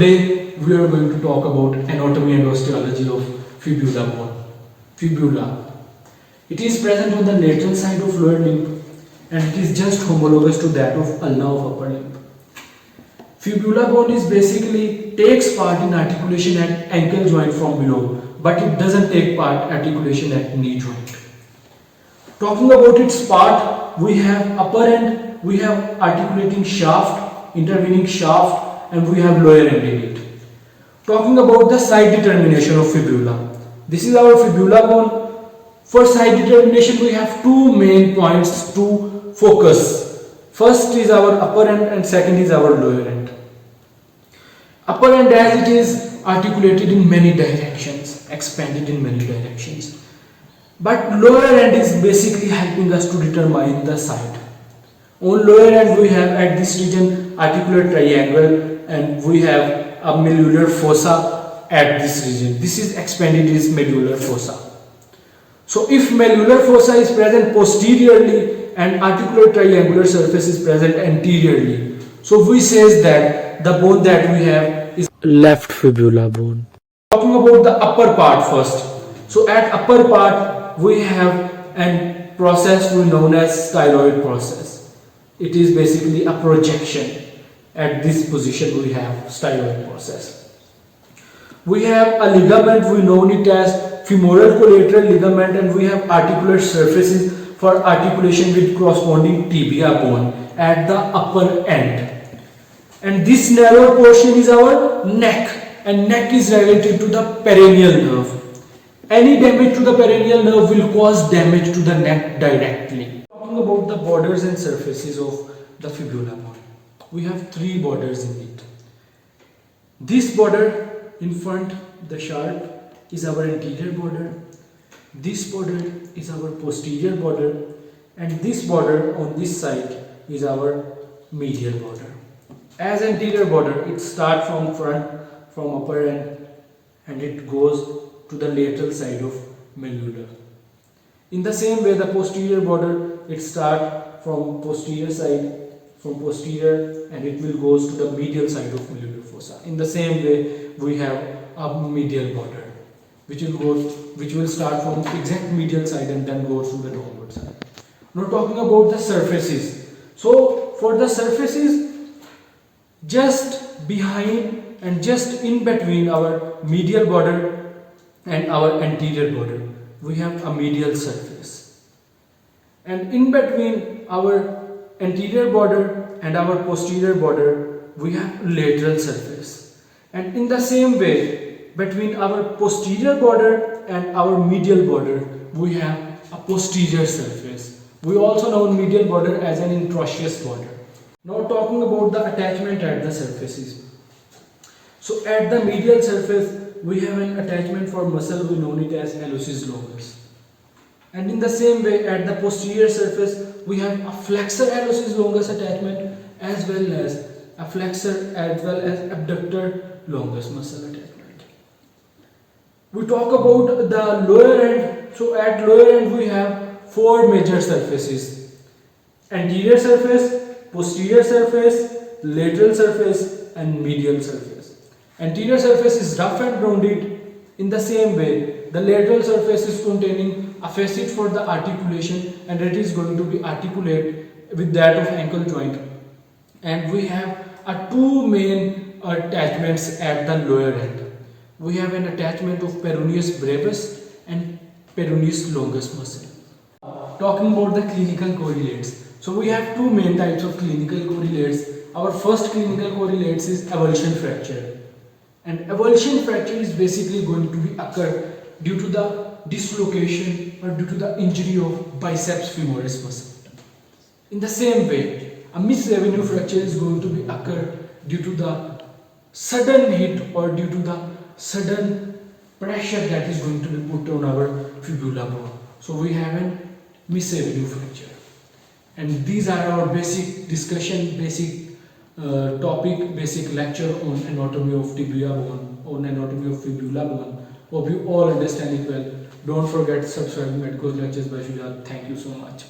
Today we are going to talk about anatomy and osteology of fibula bone. Fibula. It is present on the lateral side of lower limb and it is just homologous to that of ulna of upper limb. Fibula bone is basically takes part in articulation at ankle joint from below, but it doesn't take part articulation at knee joint. Talking about its part, we have upper end, we have articulating shaft, intervening shaft, and we have lower end in it. Talking about the side determination of fibula. This is our fibula bone. For side determination, we have two main points to focus. First is our upper end and second is our lower end. Upper end, as it is articulated in many directions, expanded in many directions. But lower end is basically helping us to determine the side. On lower end, we have at this region articular triangle and we have a malleolar fossa at this region. This is expanded is malleolar fossa. So if malleolar fossa is present posteriorly and articular triangular surface is present anteriorly, so we says that the bone that we have is left fibula bone. Talking about the upper part first. So at upper part we have a process we known as styloid process. It is basically a projection. At this position we have styloid process. We have a ligament, we know it as femoral collateral ligament, and we have articular surfaces for articulation with corresponding tibia bone at the upper end. And this narrow portion is our neck, and neck is related to the peroneal nerve. Any damage to the peroneal nerve will cause damage to the neck directly. Talking about the borders and surfaces of the fibula bone. We have three borders in it. This border in front, the sharp, is our anterior border. This border is our posterior border, and this border on this side is our medial border. As anterior border, it starts from front, from upper end, and it goes to the lateral side of malleolar. In the same way, the posterior border, it starts from posterior side, from posterior, and it will goes to the medial side of malleolar fossa. In the same way, we have a medial border, which will start from exact medial side and then goes to the downward side. Now talking about the surfaces. So for the surfaces, just behind and just in between our medial border and our anterior border, we have a medial surface. And in between our anterior border and our posterior border, we have lateral surface. And in the same way, between our posterior border and our medial border, we have a posterior surface. We also know medial border as an interosseous border. Now talking about the attachment at the surfaces. So at the medial surface, we have an attachment for muscle, we know it as hallucis longus. And in the same way, at the posterior surface, we have a flexor hallucis longus attachment as well as a flexor as well as abductor longus muscle attachment. We talk about the lower end. So at lower end we have four major surfaces: anterior surface, posterior surface, lateral surface, and medial surface. Anterior surface is rough and rounded. In the same way, the lateral surface is containing a facet for the articulation, and it is going to be articulate with that of ankle joint. And we have two main attachments at the lower end. We have an attachment of peroneus brevis and peroneus longus muscle. Talking about the clinical correlates. So we have two main types of clinical correlates. Our first clinical correlates is avulsion fracture. And avulsion fracture is basically going to be occur due to the dislocation or due to the injury of biceps femoris muscle. In the same way, a missed avenue fracture is going to be occur due to the sudden hit or due to the sudden pressure that is going to be put on our fibula bone. So we have a missed avenue fracture. And these are our basic discussion, basic topic, basic lecture on anatomy of tibia bone, on anatomy of fibula bone. Hope you all understand it well. Don't forget to subscribe to Medical Lectures by Shujat. Thank you so much.